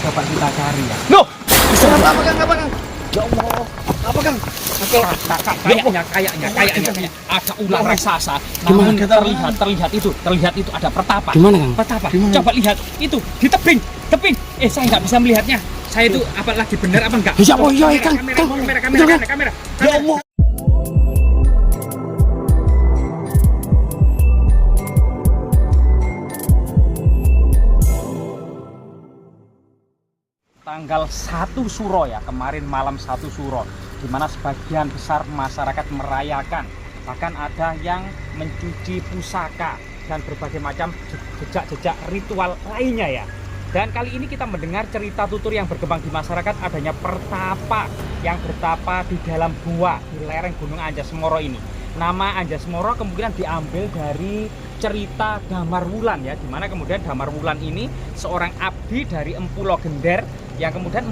coba kita cari ya. Loh, Apa Kang? Apa Kang? Ya Allah. Apa Kang? Oke. kayaknya ada ular raksasa. Gimana? Namun terlihat itu ada pertapa. Gimana Kang? Pertapa. Gimana? Coba lihat itu di tebing. Saya nggak bisa melihatnya. Saya itu apa lagi benar apa enggak? Ya, oh iya, Kang. Kamera. Ya Allah. Tanggal 1 Suro ya, kemarin malam 1 Suro, di mana sebagian besar masyarakat merayakan, bahkan ada yang mencuci pusaka dan berbagai macam jejak-jejak ritual lainnya ya. Dan kali ini kita mendengar cerita tutur yang berkembang di masyarakat adanya pertapa yang bertapa di dalam gua di lereng Gunung Anjasmara ini. Nama Anjasmara kemungkinan diambil dari cerita Damar Wulan ya, dimana kemudian Damar Wulan ini seorang abdi dari Empu Logender yang kemudian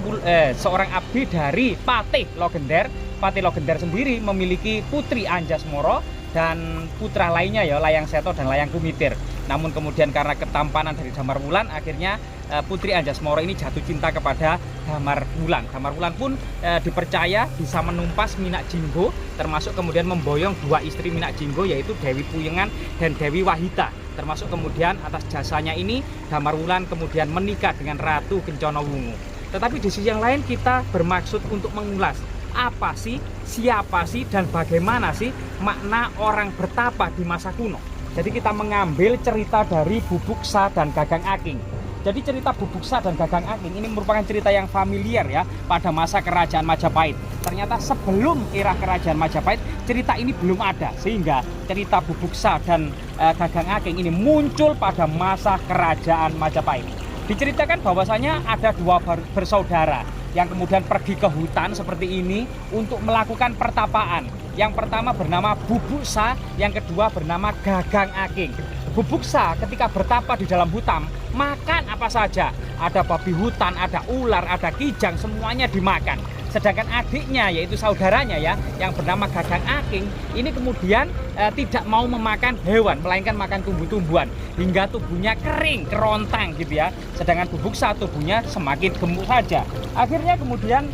seorang abdi dari Patih Logender. Patih Logender sendiri memiliki putri Anjasmara dan putra lainnya ya, Layang Seto dan Layang Kumitir. Namun kemudian karena ketampanan dari Damar Wulan, akhirnya putri Anjasmara ini jatuh cinta kepada Damar Wulan. Damar Wulan pun dipercaya bisa menumpas Minak Jinggo, termasuk kemudian memboyong dua istri Minak Jinggo, yaitu Dewi Puyengan dan Dewi Wahita. Termasuk kemudian atas jasanya ini Damar Wulan kemudian menikah dengan Ratu Kencana Wungu. Tetapi di sisi yang lain kita bermaksud untuk mengulas apa sih, siapa sih, dan bagaimana sih makna orang bertapa di masa kuno. Jadi kita mengambil cerita dari Bubuksa dan Gagang Aking. Jadi cerita Bubuksa dan Gagang Aking ini merupakan cerita yang familiar ya pada masa kerajaan Majapahit. Ternyata sebelum era kerajaan Majapahit cerita ini belum ada, sehingga cerita Bubuksa dan Gagang Aking ini muncul pada masa kerajaan Majapahit. Diceritakan bahwasanya ada dua bersaudara yang kemudian pergi ke hutan seperti ini untuk melakukan pertapaan. Yang pertama bernama Bubuksa, yang kedua bernama Gagang Aking. Bubuksa ketika bertapa di dalam hutan makan apa saja, ada babi hutan, ada ular, ada kijang, semuanya dimakan. Sedangkan adiknya yaitu saudaranya ya yang bernama Gagang Aking ini kemudian tidak mau memakan hewan melainkan makan tumbuh-tumbuhan hingga tubuhnya kering, kerontang gitu ya. Sedangkan Bubuksa tubuhnya semakin gemuk saja. Akhirnya kemudian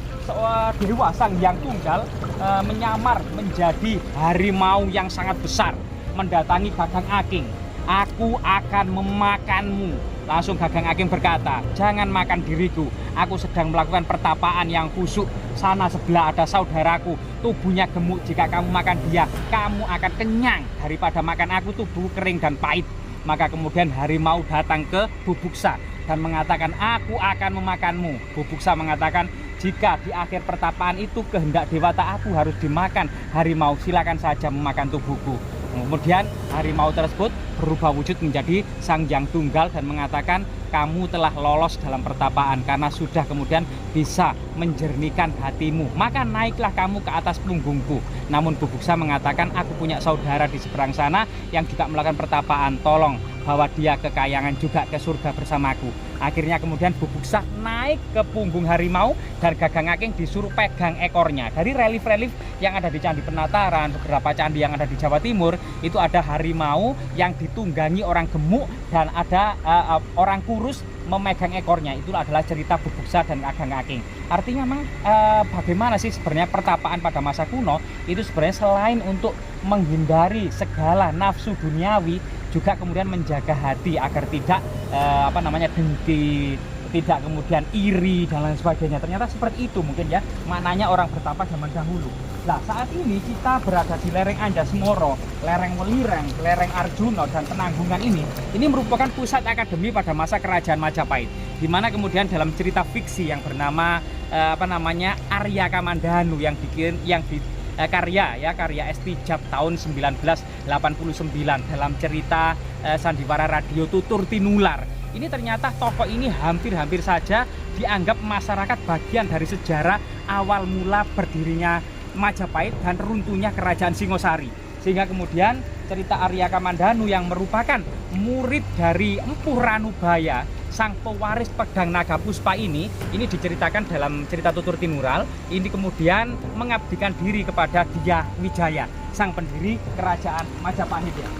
Dewa Sang Hyang Tunggal menyamar menjadi harimau yang sangat besar mendatangi Gagang Aking. Aku akan memakanmu. Langsung Gagang Aking berkata, jangan makan diriku, aku sedang melakukan pertapaan yang khusyuk. Sana sebelah ada saudaraku, tubuhnya gemuk, jika kamu makan dia, kamu akan kenyang. Daripada makan aku, tubuh kering dan pahit. Maka kemudian harimau datang ke Bubuksa dan mengatakan, aku akan memakanmu. Bubuksa mengatakan, jika di akhir pertapaan itu kehendak dewata aku harus dimakan harimau, silakan saja memakan tubuhku. Kemudian harimau tersebut berubah wujud menjadi Sang Hyang Tunggal dan mengatakan, kamu telah lolos dalam pertapaan karena sudah kemudian bisa menjernihkan hatimu, maka naiklah kamu ke atas punggungku. Namun Bubuksa mengatakan, aku punya saudara di seberang sana yang juga melakukan pertapaan, tolong bawa dia ke kayangan juga ke surga bersamaku. Akhirnya kemudian Bubuksa naik ke punggung harimau dan Gagang Aking disuruh pegang ekornya. Dari relief-relief yang ada di Candi Penataran, beberapa candi yang ada di Jawa Timur, itu ada harimau yang ditunggangi orang gemuk dan ada orang kurus memegang ekornya. Itu adalah cerita Bubuksa dan Gagang Aking. Artinya memang bagaimana sih sebenarnya pertapaan pada masa kuno itu sebenarnya selain untuk menghindari segala nafsu duniawi, juga kemudian menjaga hati agar tidak dengki, tidak kemudian iri dan lain sebagainya. Ternyata seperti itu mungkin ya maknanya orang bertapa zaman dahulu. Nah, saat ini kita berada di lereng Anjasmara, lereng Welirang, lereng Arjuna dan Penanggungan ini merupakan pusat akademi pada masa kerajaan Majapahit, di mana kemudian dalam cerita fiksi yang bernama Arya Kamandanu yang karya Estijab tahun 1989 dalam cerita sandiwara radio Tutur Tinular. Ini ternyata tokoh ini hampir saja dianggap masyarakat bagian dari sejarah awal mula berdirinya Majapahit dan runtuhnya kerajaan Singosari. Sehingga kemudian cerita Arya Kamandanu yang merupakan murid dari Empu Ranubaya, sang pewaris pedang naga puspa ini diceritakan dalam cerita Tutur Tinural. Ini kemudian mengabdikan diri kepada Dyah Wijaya, sang pendiri kerajaan Majapahit ya.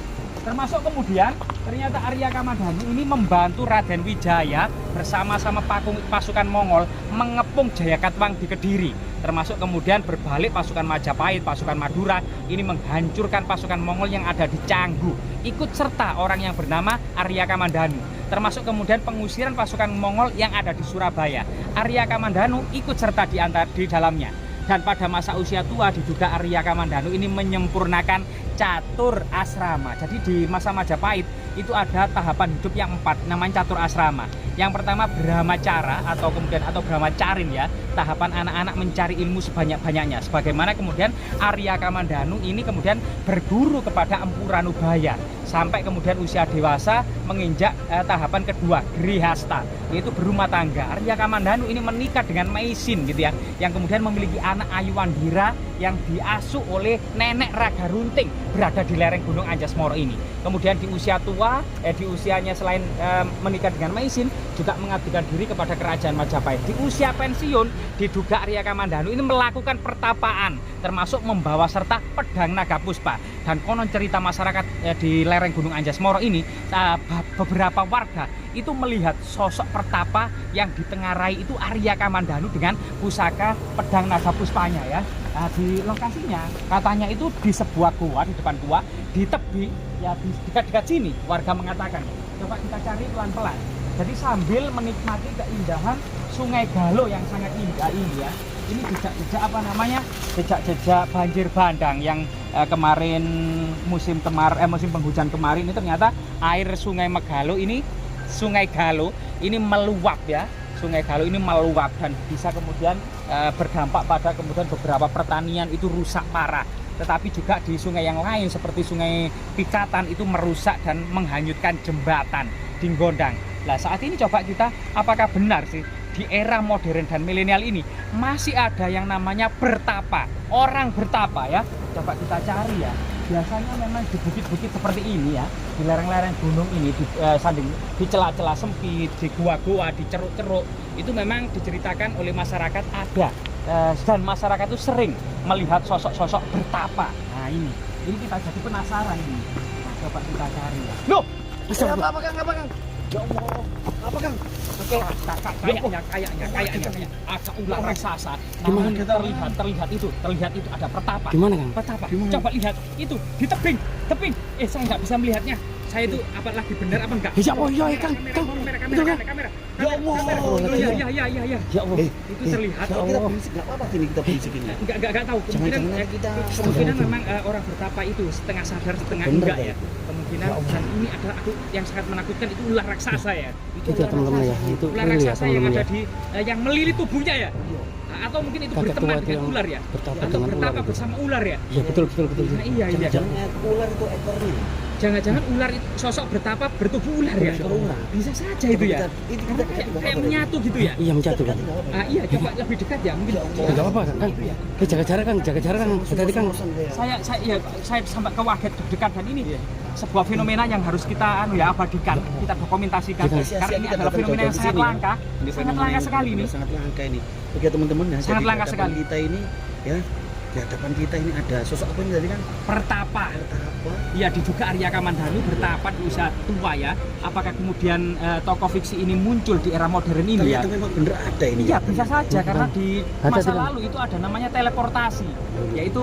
Termasuk kemudian ternyata Arya Kamandanu ini membantu Raden Wijaya bersama-sama pasukan Mongol mengepung Jayakatwang di Kediri. Termasuk kemudian berbalik pasukan Majapahit, pasukan Madura ini menghancurkan pasukan Mongol yang ada di Canggu. Ikut serta orang yang bernama Arya Kamandanu. Termasuk kemudian pengusiran pasukan Mongol yang ada di Surabaya. Arya Kamandanu ikut serta di dalamnya. Dan pada masa usia tua diduga Arya Kamandanu ini menyempurnakan catur asrama. Jadi di masa Majapahit itu ada tahapan hidup yang 4 namanya catur asrama. Yang pertama brahmacara atau brahmacarin ya, tahapan anak-anak mencari ilmu sebanyak-banyaknya. Sebagaimana kemudian Arya Kamandanu ini kemudian berguru kepada Empu Ranubaya sampai kemudian usia dewasa menginjak tahapan kedua grihasta, yaitu berumah tangga. Arya Kamandanu ini menikah dengan Maisin gitu ya, yang kemudian memiliki anak Ayuandira yang diasuh oleh nenek Raga Runting berada di lereng Gunung Anjasmara ini. Kemudian di usia tua, di usianya selain menikah dengan Maisin juga mengabdikan diri kepada kerajaan Majapahit. Di usia pensiun diduga Arya Kamandanu ini melakukan pertapaan termasuk membawa serta pedang naga puspa. Dan konon cerita masyarakat di lereng Gunung Anjasmara ini beberapa warga itu melihat sosok pertapa yang ditengarai itu Arya Kamandanu dengan pusaka pedang naga puspanya ya. Nah, di lokasinya katanya itu di sebuah gua, di depan gua, di tepi ya, di dekat-dekat sini warga mengatakan. Coba kita cari pelan-pelan. Jadi sambil menikmati keindahan Sungai Galo yang sangat indah ini ya. Ini jejak-jejak apa namanya? Jejak-jejak banjir bandang yang kemarin musim penghujan kemarin ini ternyata air Sungai Megalo ini, Sungai Galo ini meluap ya. Sungai Galo ini meluap dan bisa kemudian berdampak pada kemudian beberapa pertanian itu rusak parah. Tetapi juga di sungai yang lain seperti Sungai Pikatan itu merusak dan menghanyutkan jembatan di Gondang. Nah saat ini coba kita, apakah benar sih di era modern dan milenial ini masih ada yang namanya bertapa, orang bertapa ya? Coba kita cari ya. Biasanya memang di bukit-bukit seperti ini ya, di lereng-lereng gunung ini, di celah-celah sempit, di gua-gua, di ceruk-ceruk, itu memang diceritakan oleh masyarakat ada, dan masyarakat itu sering melihat sosok-sosok bertapa. Nah ini kita jadi penasaran ini. Nah, coba kita cari ya. Loh, Apa Kang? Ya Allah, apa Kang? Kayaknya ada ular raksasa. Namun terlihat itu ada pertapa. Gimana Kang? Pertapa. Coba lihat itu di tebing. Saya nggak bisa melihatnya. Saya itu apalagi benar apa enggak? Ya Allah, ya Kang. Kamera. Ya Allah. Ya. Ya Allah. Itu terlihat. Kalau kita berisik nggak apa-apa sini kita berisik ini. Enggak tahu. Kemungkinan memang orang bertapa itu setengah sadar setengah enggak ya. Kemungkinan dan ini ada yang sangat menakutkan itu ular raksasa ya. Itu teman-teman ya. Itu ular ya raksasa yang teman-teman ada ya. di yang melilit tubuhnya ya. Atau mungkin itu Kakek berteman tua itu dengan yang ular ya. bertapa Atau dengan ular bertapa itu. bersama ular ya. Iya betul. Nah, iya. Jangan ular itu ekornya. Jangan-jangan ular itu sosok bertapa bertubuh ular ya. Ular. Bisa saja itu ya. Ini Karena kayak menyatu gitu ya. Iya menjatuh kan. Iya, coba lebih dekat ya mungkin. Enggak apa-apa Kang. Jaga jarak Kang. Hati-hati Kang. Saya sampai kaget deg-degan dan ini sebuah fenomena yang harus kita abadikan, kita dokumentasikan karena ini adalah fenomena yang sangat langka, sangat langka sekali ini. Sangat langka ini. Oke teman-teman ya. Sangat langka sekali. Kita ini ya, di hadapan kita ini ada sosok apa ini tadi kan? Pertapa. Apa? Iya, diduga Arya Kamandanu bertapa di usia tua ya. Apakah kemudian tokoh fiksi ini muncul di era modern ini ya? Ternyata memang bener ada ini. Iya, ya. bisa saja karena di Ada, masa tidak? lalu itu ada namanya teleportasi, yaitu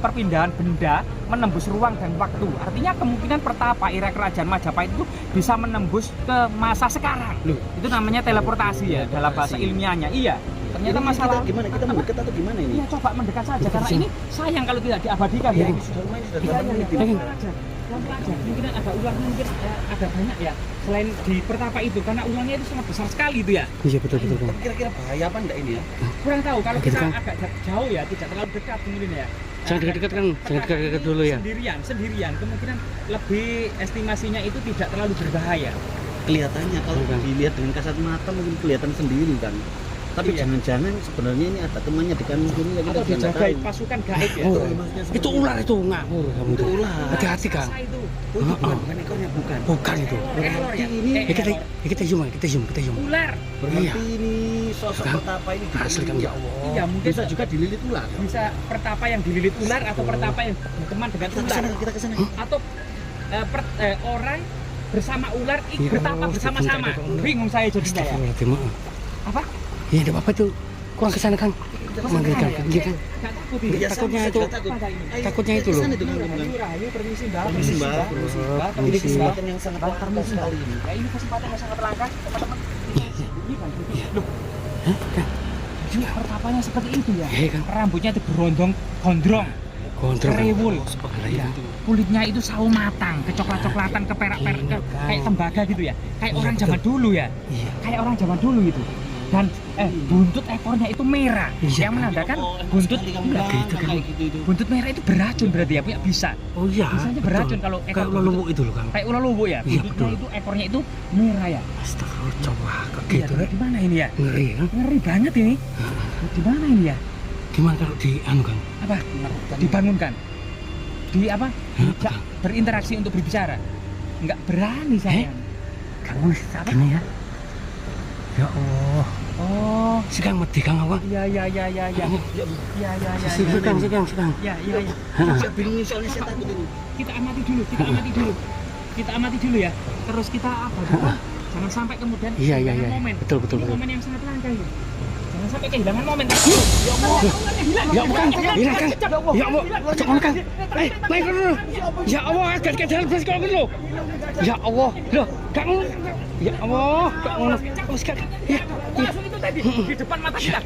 perpindahan benda menembus ruang dan waktu. Artinya kemungkinan pertapa era kerajaan Majapahit itu bisa menembus ke masa sekarang. Loh. Itu namanya teleportasi ya dalam bahasa ilmiahnya. Iya. Ternyata Ini masalah gimana kita mendekat atau gimana ini? Iya, coba mendekat saja karena ini sayang kalau tidak diabadikan ya. Ini sudah lumayan sudah Iya, 8 menit. pelan aja. Mungkin ada ularnya, mungkin ada banyak ya. Selain di pertapa itu, karena ularnya itu sangat besar sekali itu ya. Iya betul Kang. Kira-kira bahaya apa enggak ini ya? Kurang tahu kalau Oke, kita Kang. agak jauh ya, tidak terlalu dekat mungkin ya. Jangan dekat-dekat Kang. Jangan dekat-dekat dulu ya. Sendirian. Kemungkinan lebih estimasinya itu tidak terlalu berbahaya. Kelihatannya kalau Bukan. dilihat dengan kasat mata mungkin kelihatan sendiri kan. Tapi Iya. jangan-jangan sebenarnya ini ada temannya di kanan sini yang kita Atau juga nggak dijaga tahu. pasukan gaib ya. Oh, maksudnya seperti itu ular itu ngawur kamu Itu itu. ular. Hati-hati Kang. Raksasa itu. Oh, itu bukan ekornya bukan. Bukan itu. Kelor ya. ini Kita zoom. Ular. Berarti Iya. ini sosok Kang. pertapa ini Asli, Kang. ya Allah. Iya, mungkin Bisa juga dililit ular. bisa pertapa yang dililit ular atau pertapa yang berteman dengan Kita ular kesana, kita kesana. atau orang bersama ular Iya, betapa kalau bersama-sama. sebentar, kalau- Bingung saya jadinya ya. Astagfirullahaladzim, maaf. Apa? Iya, enggak apa-apa tuh. Kurang kesana Kang. Manggil Kang. Iya Kang. Nggak takut ini. Iya, Takutnya saya itu. juga takut. Ayo, Takutnya itu ke loh. sana itu, Kang. Rahayu, Rahayu, permisi Mbak. Permisi, Mbak. Mbak. Permisi. Mbak, Ini permisi, Mbak. kesempatan yang sangat langka Permisi, Mbak. sekali ini. Ya, ini kesempatan yang sangat langka, teman-teman. Ini kan, loh, Hah, Kang? dia pertapanya seperti itu ya. Iya, Kang. Rambutnya itu berondong, gondrong, Kontrol. kerewul. Iya. Kulitnya itu sawo matang, kecoklat-coklatan, keperak-perak, Iya, kayak tembaga gitu ya. Kayak Iya, orang betul. zaman dulu ya. Iya. Kayak orang zaman dulu itu. Dan buntut ekornya itu merah, Iya, yang menandakan Oh, enak buntut sekali kamu enggak bilang, gitu, Kang. kayak gitu itu. buntut merah itu beracun berarti ya, punya bisa. Oh iya. Bisanya betul. beracun kalau ekor kayak ular begitu. lumuk itu loh Kang. Kayak ular lumuk ya. Iya, Buntutnya betul. itu ekornya itu merah ya. Astagfirullah, coba kok Iya, gitu. gimana ini ya? Ngeri kan? Ngeri banget ini. Gimana ini ya? Gimana kalau di anu Kang? Apa? Dibangunkan. Di apa? Hah, Tidak Kang? berinteraksi untuk berbicara. Enggak berani saya. Kamu gini ya? Ya Allah. Oh, Si Kang mati Kang apa? iya. Ya, Iya. Si Kang. Iya. saya bingung soalnya saya takut ini. Kita amati dulu ya. Terus kita apa dulu? Jangan sampai kemudian Iya. kehilangan momen. Betul. Ini momen yang sangat langka ini. Jangan sampai kehilangan momen. Ya bukan, hilang Kang. Ya Allah, cepat Kang. Naik dulu. Ya Allah, agak jalan belas kalau dulu. Ya Allah, loh, Kang. Ya Allah, Kang. Ya, Langsung itu tadi di depan mata kita,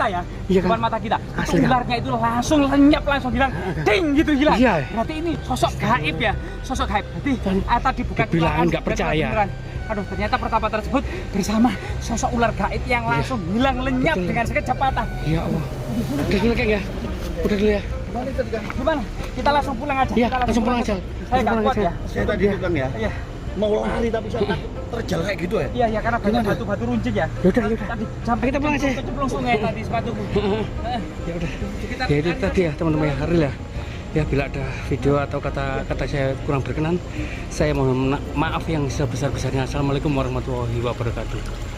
ya. Iya, Depan Kang. mata kita. Asli, Kang. Ularnya itu langsung lenyap, langsung hilang. Ding gitu hilang. Iya. Berarti ini sosok gaib ya. Sosok gaib. Berarti tadi bukan dibilang ular, nggak bukan percaya. beneran. Aduh, ternyata pertapa tersebut bersama sosok ular gaib yang langsung hilang lenyap Betul. dengan sekejap mata. ya Allah. Udah dulu Kang ya. Udah dulu ya. Gimana? Kita langsung pulang aja. Iya, Kita langsung pulang aja. Saya Langsung nggak pulang kuat aja. ya. Saya tadi itu Kang ya. Iya. Mau lari tapi saya takut terjal kayak gitu ya. Iya, karena banyak batu-batu runcing ya. Yaudah. Tadi sampai Kita pulang aja. kecemplung sungai tadi sepatuku. Ya udah. Kita Ya itu tadi ya teman-teman ya, Haril ya. Ya bila ada video atau kata-kata saya kurang berkenan, saya mohon maaf yang sebesar-besarnya. Assalamualaikum warahmatullahi wabarakatuh.